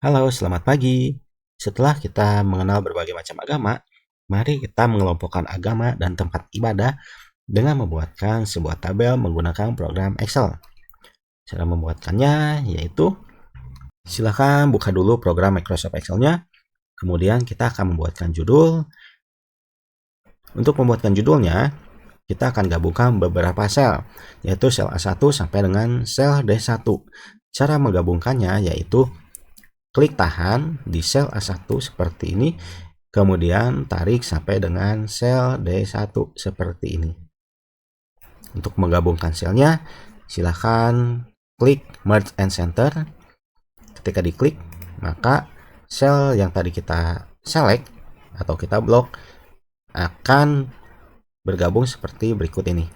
Halo, selamat pagi. Setelah kita mengenal berbagai macam agama, mari kita mengelompokkan agama dan tempat ibadah dengan membuatkan sebuah tabel menggunakan program Excel. Cara membuatkannya yaitu silakan buka dulu program Microsoft Excel-nya, kemudian kita akan membuatkan judul. Untuk membuatkan judulnya, kita akan gabungkan beberapa sel, yaitu sel A1 sampai dengan sel D1. Cara menggabungkannya yaitu klik tahan di sel A1 seperti ini, kemudian tarik sampai dengan sel D1 seperti ini. Untuk menggabungkan selnya, silahkan klik Merge and Center. Ketika diklik, maka sel yang tadi kita select atau kita blok akan bergabung seperti berikut ini.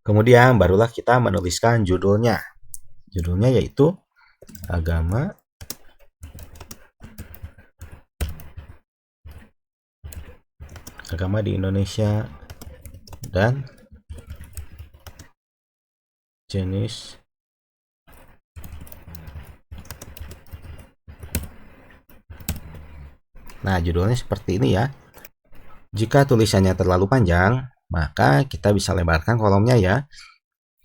Kemudian barulah kita menuliskan judulnya. Judulnya yaitu agama di Indonesia dan jenis judulnya seperti ini ya. Jika tulisannya terlalu panjang, maka kita bisa lebarkan kolomnya ya.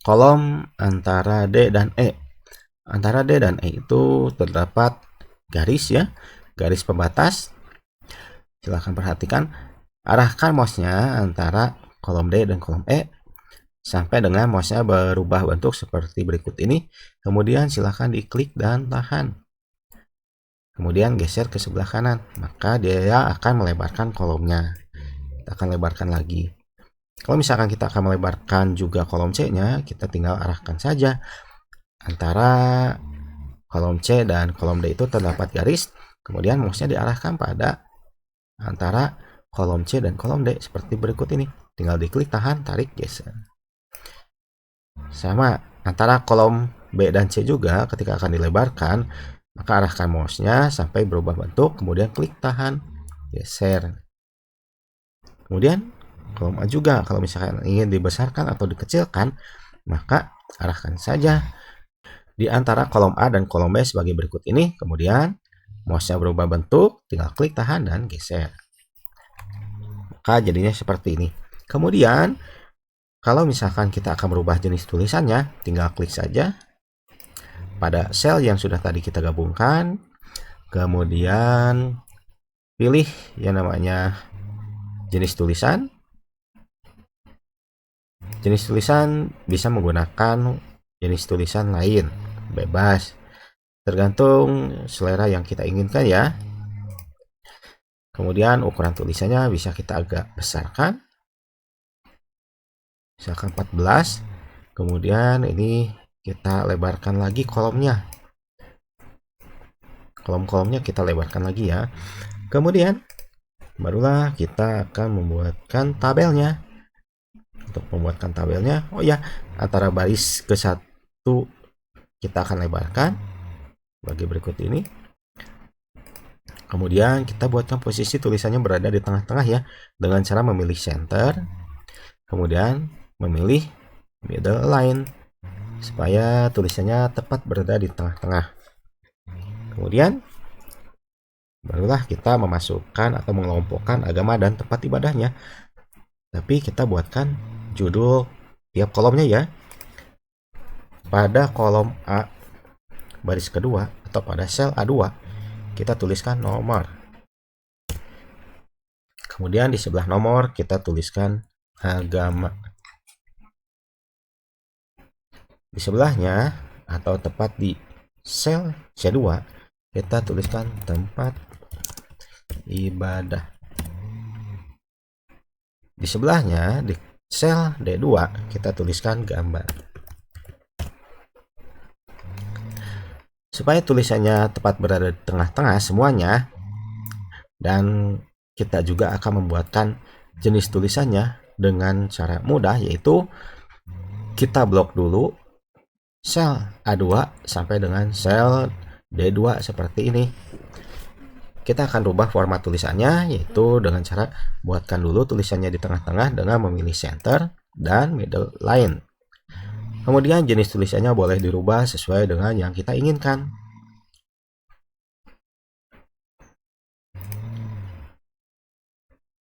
Kolom antara D dan E. Antara D dan E itu terdapat garis ya, garis pembatas. Silahkan perhatikan, arahkan mouse-nya antara kolom D dan kolom E sampai dengan mouse-nya berubah bentuk seperti berikut ini. Kemudian silahkan diklik dan tahan. Kemudian geser ke sebelah kanan, maka dia akan melebarkan kolomnya. Kita akan lebarkan lagi. Kalau misalkan kita akan melebarkan juga kolom C-nya, kita tinggal arahkan saja. Antara kolom C dan kolom D itu terdapat garis, kemudian mouse-nya diarahkan pada antara kolom C dan kolom D seperti berikut ini. Tinggal diklik, tahan, tarik, geser. Sama, antara kolom B dan C juga ketika akan dilebarkan, maka arahkan mouse-nya sampai berubah bentuk, kemudian klik, tahan, geser. Kemudian kolom A juga, kalau misalkan ingin dibesarkan atau dikecilkan, maka arahkan saja di antara kolom A dan kolom B sebagai berikut ini. Kemudian mouse-nya berubah bentuk, tinggal klik, tahan, dan geser. Maka jadinya seperti ini. Kemudian kalau misalkan kita akan merubah jenis tulisannya, tinggal klik saja pada sel yang sudah tadi kita gabungkan, kemudian pilih yang namanya jenis tulisan. Jenis tulisan bisa menggunakan jenis tulisan lain, bebas, tergantung selera yang kita inginkan ya. Kemudian ukuran tulisannya bisa kita agak besarkan, misalkan 14. Kemudian ini kita lebarkan lagi kolomnya. Kolom-kolomnya kita lebarkan lagi ya. Kemudian barulah kita akan membuatkan tabelnya. Untuk membuatkan tabelnya, antara baris ke satu kita akan lebarkan bagi berikut ini. Kemudian kita buatkan posisi tulisannya berada di tengah-tengah ya, dengan cara memilih center, kemudian memilih middle line supaya tulisannya tepat berada di tengah-tengah. Kemudian barulah kita memasukkan atau mengelompokkan agama dan tempat ibadahnya. Tapi kita buatkan judul tiap kolomnya ya. Pada kolom A baris kedua atau pada sel A2 kita tuliskan nomor. Kemudian di sebelah nomor kita tuliskan agama. Di sebelahnya atau tepat di sel C2 kita tuliskan tempat ibadah. Di sebelahnya di sel D2 kita tuliskan gambar. Supaya tulisannya tepat berada di tengah-tengah semuanya, dan kita juga akan membuatkan jenis tulisannya dengan cara mudah, yaitu kita blok dulu sel A2 sampai dengan sel D2 seperti ini. Kita akan rubah format tulisannya, yaitu dengan cara buatkan dulu tulisannya di tengah-tengah dengan memilih center dan middle line. Kemudian jenis tulisannya boleh dirubah sesuai dengan yang kita inginkan.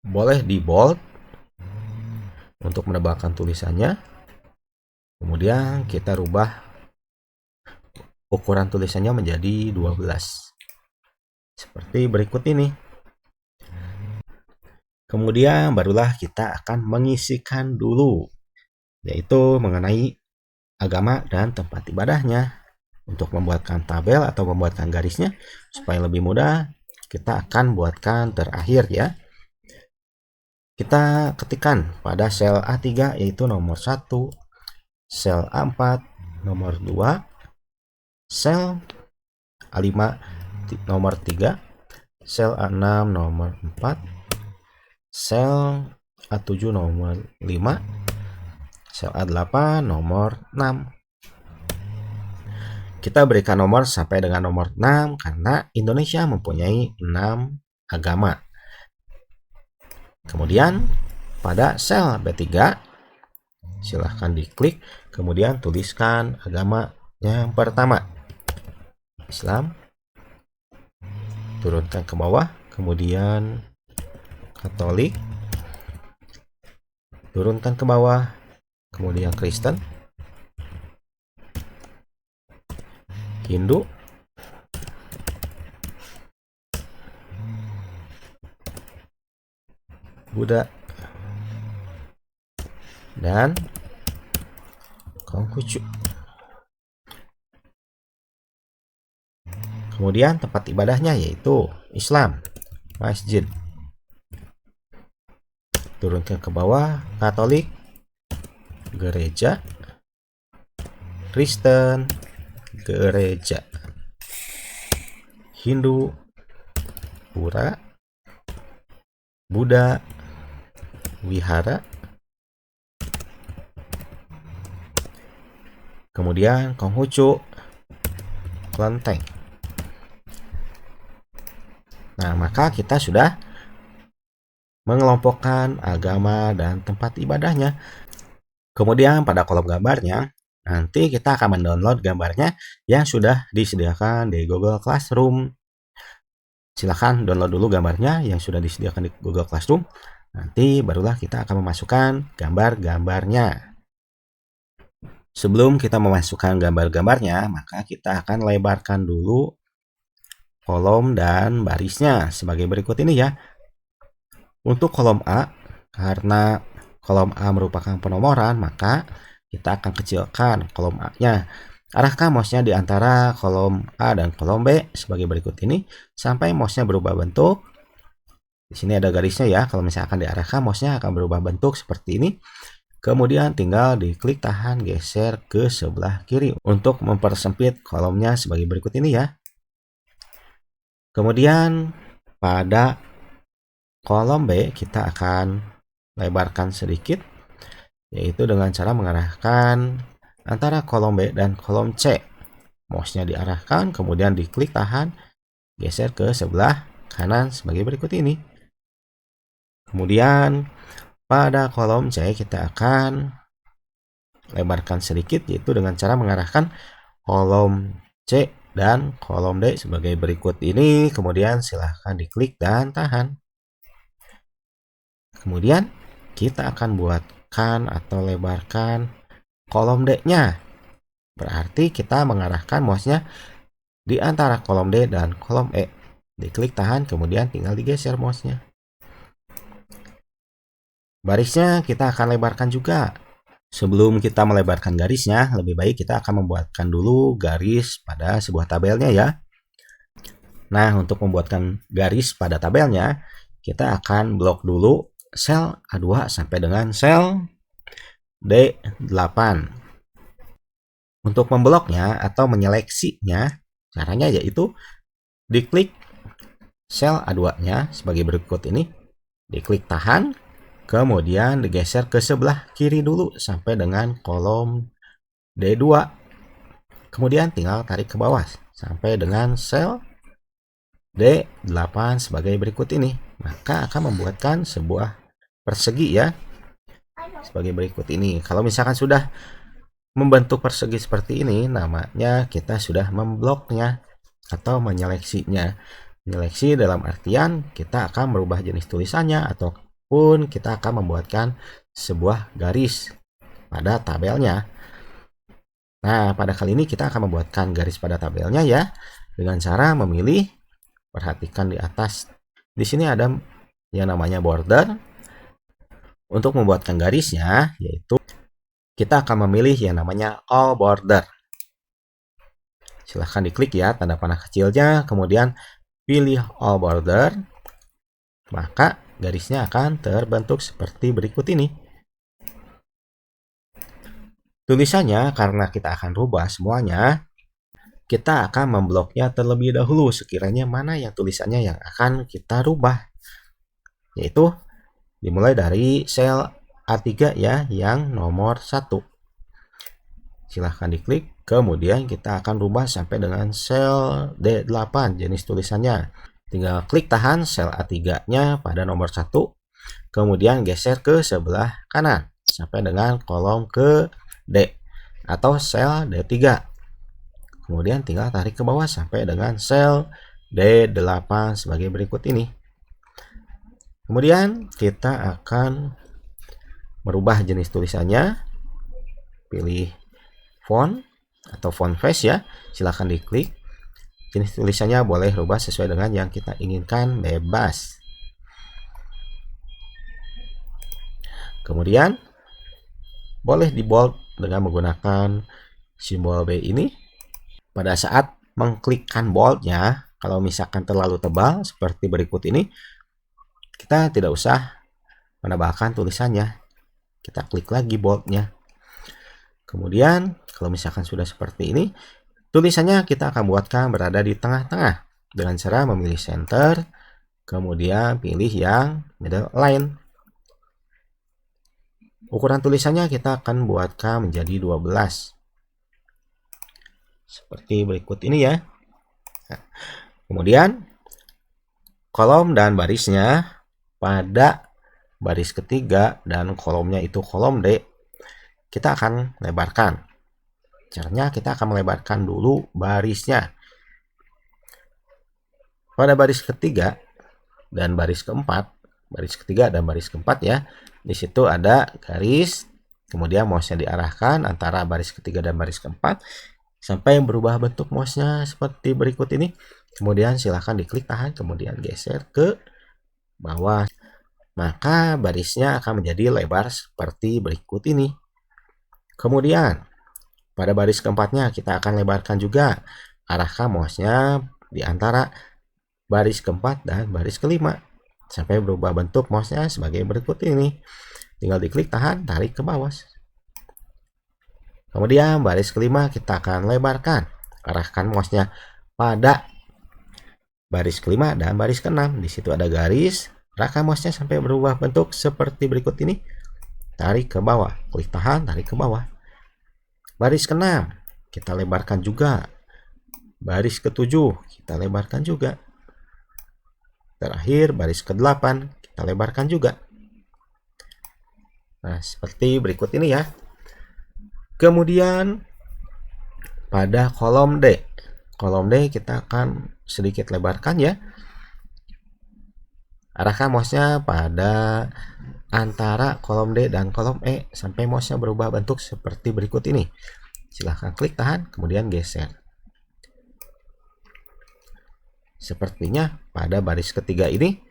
boleh di bold untuk menebalkan tulisannya. Kemudian kita rubah ukuran tulisannya menjadi 12. Seperti berikut ini. Kemudian barulah kita akan mengisikan dulu, yaitu mengenai agama dan tempat ibadahnya. Untuk membuatkan tabel atau membuatkan garisnya supaya lebih mudah, kita akan buatkan terakhir ya. Kita ketikkan pada sel A3 yaitu nomor 1, sel A4 nomor 2, sel A5 nomor 3, sel A6 nomor 4, sel A7 nomor 5, sel A8 nomor 6. Kita berikan nomor sampai dengan nomor 6 karena Indonesia mempunyai 6 agama. Kemudian pada sel B3 silahkan diklik, kemudian tuliskan agama yang pertama, Islam. Turunkan ke bawah, kemudian Katolik. Turunkan ke bawah, kemudian Kristen, Hindu, Buddha, dan Konghucu. Kemudian tempat ibadahnya yaitu Islam, masjid. Turunkan ke bawah, Katolik, gereja, Kristen, gereja, Hindu, pura, Buddha, wihara, kemudian Konghucu, kelenteng. Nah, maka kita sudah mengelompokkan agama dan tempat ibadahnya. Kemudian pada kolom gambarnya, nanti kita akan mendownload gambarnya yang sudah disediakan di Google Classroom. Silahkan download dulu gambarnya yang sudah disediakan di Google Classroom. Nanti barulah kita akan memasukkan gambar-gambarnya. Sebelum kita memasukkan gambar-gambarnya, maka kita akan lebarkan dulu kolom dan barisnya sebagai berikut ini ya. Untuk kolom A, karena kolom A merupakan penomoran, maka kita akan kecilkan kolom A-nya. Arahkan mouse-nya di antara kolom A dan kolom B sebagai berikut ini sampai mouse-nya berubah bentuk. Di sini ada garisnya ya. Kalau misalkan diarahkan, mouse-nya akan berubah bentuk seperti ini. Kemudian tinggal diklik tahan geser ke sebelah kiri untuk mempersempit kolomnya sebagai berikut ini ya. Kemudian pada kolom B kita akan lebarkan sedikit, yaitu dengan cara mengarahkan antara kolom B dan kolom C. Mouse-nya diarahkan, kemudian diklik tahan, geser ke sebelah kanan sebagai berikut ini. Kemudian pada kolom C kita akan lebarkan sedikit, yaitu dengan cara mengarahkan kolom C dan kolom D sebagai berikut ini. Kemudian silahkan diklik dan tahan. Kemudian kita akan buatkan atau lebarkan kolom D-nya. Berarti kita mengarahkan mouse-nya di antara kolom D dan kolom E. Diklik tahan, kemudian tinggal digeser mouse-nya. Barisnya kita akan lebarkan juga. Sebelum kita melebarkan garisnya, lebih baik kita akan membuatkan dulu garis pada sebuah tabelnya ya. Nah, untuk membuatkan garis pada tabelnya, kita akan blok dulu sel A2 sampai dengan sel D8. Untuk membloknya atau menyeleksinya, caranya yaitu diklik sel A2-nya sebagai berikut ini, diklik tahan, kemudian digeser ke sebelah kiri dulu sampai dengan kolom D2. Kemudian tinggal tarik ke bawah sampai dengan sel D8 sebagai berikut ini. Maka akan membuatkan sebuah persegi ya. Sebagai berikut ini. Kalau misalkan sudah membentuk persegi seperti ini, namanya kita sudah membloknya atau menyeleksinya. Menyeleksi dalam artian kita akan merubah jenis tulisannya atau pun kita akan membuatkan sebuah garis pada tabelnya. Nah, pada kali ini kita akan membuatkan garis pada tabelnya ya, dengan cara memilih, perhatikan di atas. Di sini ada yang namanya border. Untuk membuatkan garisnya, yaitu kita akan memilih yang namanya all border. Silahkan diklik ya tanda panah kecilnya, kemudian pilih all border. Maka garisnya akan terbentuk seperti berikut ini. Tulisannya, karena kita akan rubah semuanya, kita akan membloknya terlebih dahulu sekiranya mana yang tulisannya yang akan kita rubah. Yaitu dimulai dari sel A3 ya, yang nomor 1. Silahkan diklik, kemudian kita akan rubah sampai dengan sel D8 jenis tulisannya. Tinggal klik tahan sel A3-nya pada nomor 1, kemudian geser ke sebelah kanan sampai dengan kolom ke D atau sel D3. Kemudian tinggal tarik ke bawah sampai dengan sel D8 sebagai berikut ini. Kemudian kita akan merubah jenis tulisannya. Pilih font atau font face ya. Silahkan diklik. Jenis tulisannya boleh rubah sesuai dengan yang kita inginkan, bebas. Kemudian boleh di bold dengan menggunakan simbol B ini. Pada saat mengklikkan boldnya, kalau misalkan terlalu tebal seperti berikut ini, kita tidak usah menambahkan tulisannya. Kita klik lagi boldnya. Kemudian kalau misalkan sudah seperti ini, tulisannya kita akan buatkan berada di tengah-tengah dengan cara memilih center, kemudian pilih yang middle line. Ukuran tulisannya kita akan buatkan menjadi 12. Seperti berikut ini ya. Nah, kemudian kolom dan barisnya pada baris ketiga dan kolomnya itu kolom D, kita akan lebarkan. Caranya kita akan melebarkan dulu barisnya. Pada baris ketiga dan baris keempat, baris ketiga dan baris keempat ya, di situ ada garis, kemudian mouse-nya diarahkan antara baris ketiga dan baris keempat sampai berubah bentuk mouse-nya seperti berikut ini. Kemudian silahkan diklik tahan, kemudian geser ke bawah. Maka barisnya akan menjadi lebar seperti berikut ini. Kemudian pada baris keempatnya kita akan lebarkan juga. Arahkan mouse-nya di antara baris keempat dan baris kelima sampai berubah bentuk mouse-nya sebagai berikut ini. Tinggal diklik tahan, tarik ke bawah. Kemudian baris kelima kita akan lebarkan. Arahkan mouse-nya pada baris kelima dan baris keenam. Di situ ada garis. Arahkan mouse-nya sampai berubah bentuk seperti berikut ini. Tarik ke bawah. Klik tahan, tarik ke bawah. Baris keenam kita lebarkan juga. Baris ketujuh kita lebarkan juga. Terakhir baris ke-8 kita lebarkan juga. Nah, seperti berikut ini ya. Kemudian pada kolom D. Kolom D kita akan sedikit lebarkan ya. Arahkan mouse-nya pada antara kolom D dan kolom E sampai mouse-nya berubah bentuk seperti berikut ini. Silahkan klik tahan, kemudian geser. Sepertinya pada baris ketiga ini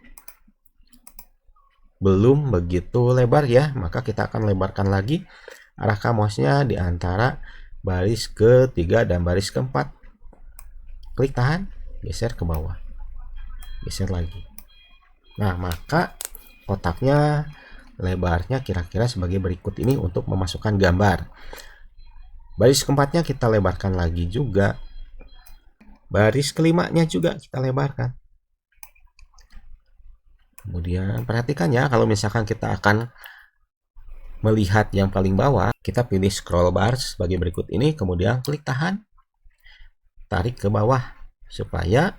belum begitu lebar ya, maka kita akan lebarkan lagi. Arahkan mouse-nya di antara baris ketiga dan baris keempat. Klik tahan, geser ke bawah. Geser lagi. Nah, maka kotaknya lebarnya kira-kira sebagai berikut ini untuk memasukkan gambar. Baris keempatnya kita lebarkan lagi juga. Baris kelimanya juga kita lebarkan. Kemudian perhatikan ya, kalau misalkan kita akan melihat yang paling bawah, kita pilih scroll bar sebagai berikut ini, kemudian klik tahan, tarik ke bawah supaya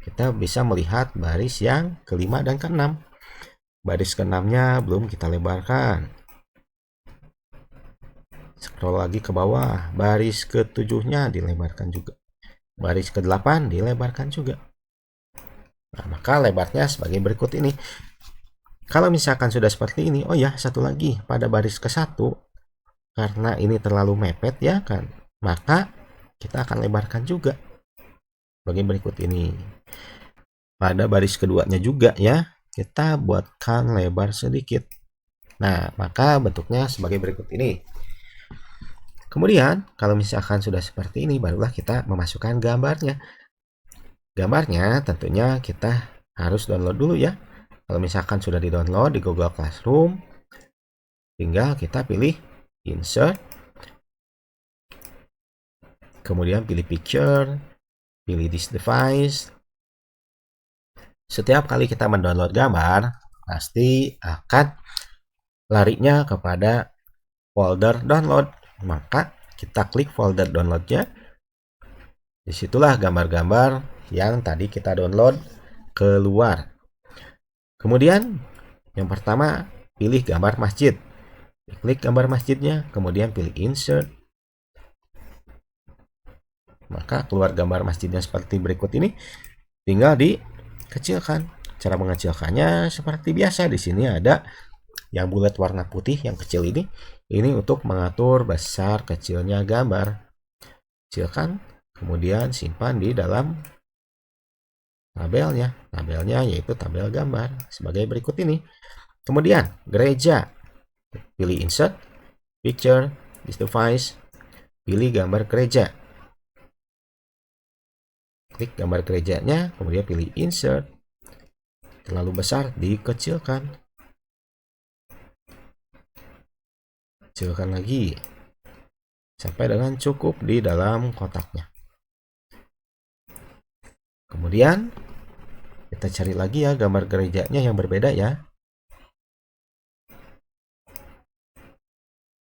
kita bisa melihat baris yang kelima dan keenam. Baris keenamnya belum kita lebarkan. Scroll lagi ke bawah, baris ketujuhnya dilebarkan juga. Baris ke-8 dilebarkan juga. Nah, maka lebarnya sebagai berikut ini. Kalau misalkan sudah seperti ini, oh ya, satu lagi pada baris ke-1, karena ini terlalu mepet ya kan, maka kita akan lebarkan juga sebagai berikut ini. Pada baris keduanya juga ya, kita buatkan lebar sedikit. Nah, maka bentuknya sebagai berikut ini. Kemudian, kalau misalkan sudah seperti ini, barulah kita memasukkan gambarnya. Gambarnya tentunya kita harus download dulu ya. Kalau misalkan sudah di-download di Google Classroom, tinggal kita pilih Insert, kemudian pilih Picture, pilih This Device. Setiap kali kita mendownload gambar, pasti akan larinya kepada folder download. Maka kita klik folder downloadnya. Disitulah gambar-gambar yang tadi kita download keluar. Kemudian yang pertama pilih gambar masjid. Klik gambar masjidnya, kemudian pilih insert. Maka keluar gambar masjidnya seperti berikut ini. Tinggal dikecilkan. Cara mengecilkannya seperti biasa. Di sini ada yang bulat warna putih yang kecil ini. Ini untuk mengatur besar kecilnya gambar. Kecilkan, kemudian simpan di dalam tabelnya. Tabelnya yaitu tabel gambar sebagai berikut ini. Kemudian gereja, pilih insert, picture, this device, pilih gambar gereja. Klik gambar gerejanya, kemudian pilih insert. Terlalu besar, dikecilkan. Kecilkan lagi sampai dengan cukup di dalam kotaknya. Kemudian kita cari lagi ya gambar gerejanya yang berbeda ya.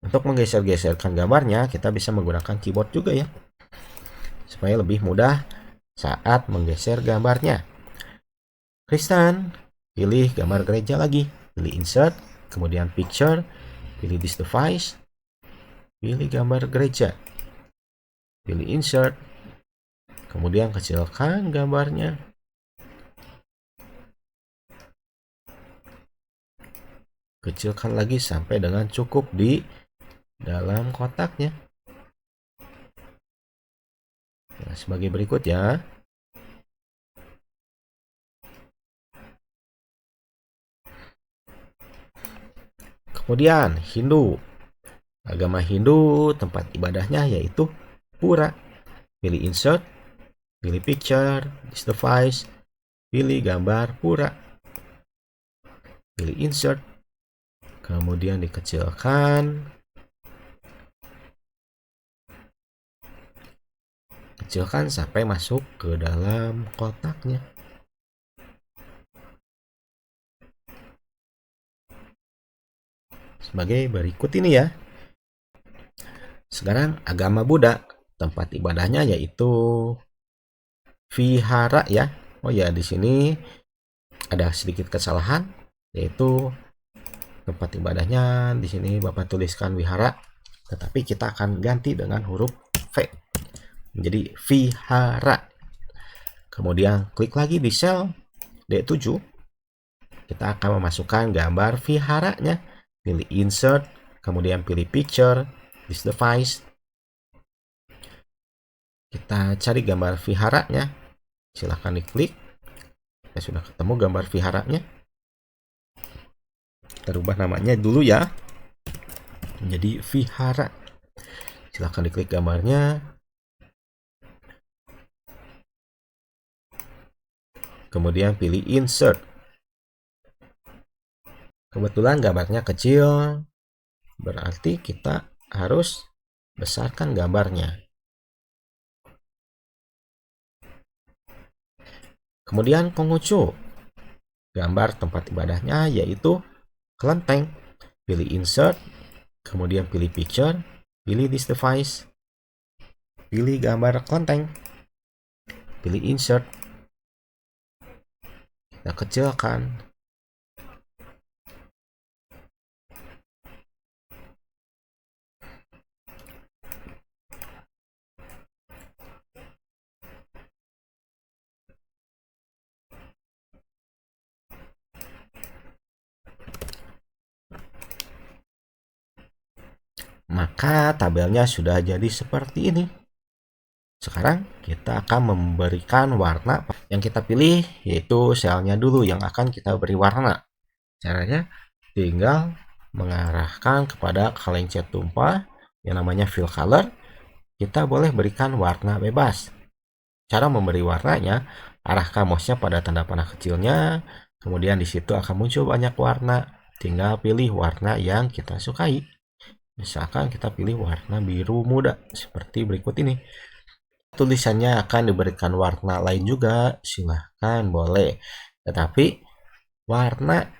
Untuk menggeser-geserkan gambarnya, kita bisa menggunakan keyboard juga ya, supaya lebih mudah saat menggeser gambarnya. Kristen, pilih gambar gereja lagi, pilih insert, kemudian picture, pilih this device, pilih gambar gereja, pilih insert, kemudian kecilkan gambarnya. Kecilkan lagi sampai dengan cukup di dalam kotaknya. Nah, sebagai berikut ya. Kemudian Hindu. Agama Hindu tempat ibadahnya yaitu pura. Pilih insert, pilih picture, this device, pilih gambar pura. Pilih insert, kemudian dikecilkan. Kecilkan sampai masuk ke dalam kotaknya. Sebagai berikut ini ya. Sekarang agama Buddha, tempat ibadahnya yaitu vihara ya. Oh ya, di sini ada sedikit kesalahan, yaitu tempat ibadahnya di sini Bapak tuliskan wihara, tetapi kita akan ganti dengan huruf V menjadi vihara. Kemudian klik lagi di sel D7. Kita akan memasukkan gambar viharanya. Pilih insert, kemudian pilih picture, this device. Kita cari gambar viharanya. Silahkan diklik. Ya, sudah ketemu gambar viharanya. Kita rubah namanya dulu ya menjadi vihara. Silahkan diklik gambarnya. Kemudian pilih insert. Kebetulan gambarnya kecil, berarti kita harus besarkan gambarnya. Kemudian Konghucu, gambar tempat ibadahnya yaitu kelenteng. Pilih insert, kemudian pilih picture, pilih this device, pilih gambar kelenteng, pilih insert. Kita kecilkan. Maka tabelnya sudah jadi seperti ini. Sekarang kita akan memberikan warna. Yang kita pilih yaitu selnya dulu yang akan kita beri warna. Caranya tinggal mengarahkan kepada kaleng cat tumpah yang namanya fill color. Kita boleh berikan warna bebas. Cara memberi warnanya, arahkan mouse-nya pada tanda panah kecilnya, kemudian di situ akan muncul banyak warna. Tinggal pilih warna yang kita sukai. Misalkan kita pilih warna biru muda seperti berikut ini. Tulisannya akan diberikan warna lain juga, silahkan boleh. Tetapi warna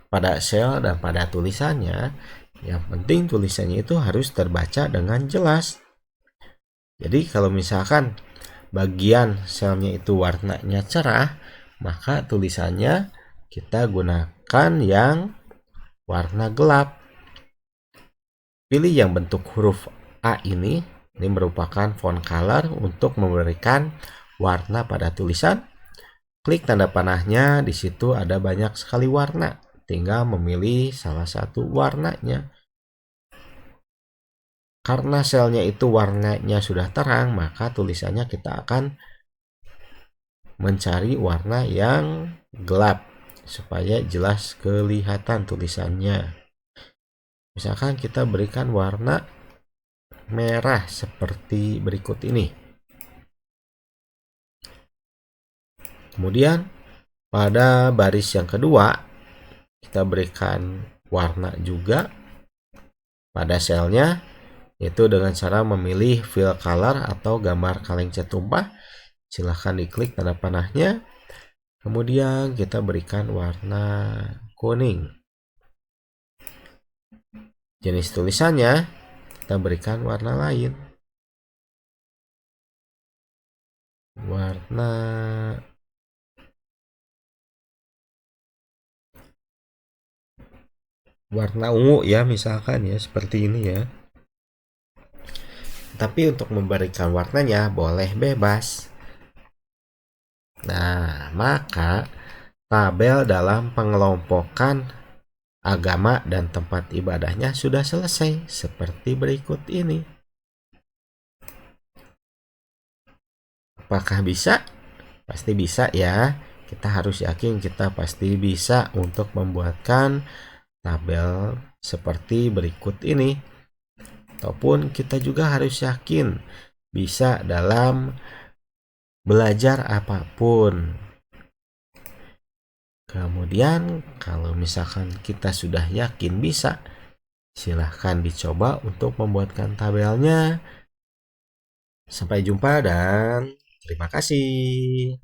pada sel dan pada tulisannya, yang penting tulisannya itu harus terbaca dengan jelas. Jadi kalau misalkan bagian selnya itu warnanya cerah, maka tulisannya kita gunakan yang warna gelap. Pilih yang bentuk huruf A ini merupakan font color untuk memberikan warna pada tulisan. Klik tanda panahnya, di situ ada banyak sekali warna. Tinggal memilih salah satu warnanya. Karena selnya itu warnanya sudah terang, maka tulisannya kita akan mencari warna yang gelap supaya jelas kelihatan tulisannya. Misalkan kita berikan warna merah seperti berikut ini. Kemudian pada baris yang kedua kita berikan warna juga pada selnya, yaitu dengan cara memilih fill color atau gambar kaleng cat tumpah. Silahkan diklik tanda panahnya, kemudian kita berikan warna kuning. Jenis tulisannya kita berikan warna lain, warna ungu ya, misalkan ya seperti ini ya. Tapi untuk memberikan warnanya boleh bebas. Nah, maka tabel dalam pengelompokan agama dan tempat ibadahnya sudah selesai seperti berikut ini. Apakah bisa? Pasti bisa ya. Kita harus yakin kita pasti bisa untuk membuatkan tabel seperti berikut ini. Ataupun kita juga harus yakin bisa dalam belajar apapun. Kemudian kalau misalkan kita sudah yakin bisa, silahkan dicoba untuk membuatkan tabelnya. Sampai jumpa dan terima kasih.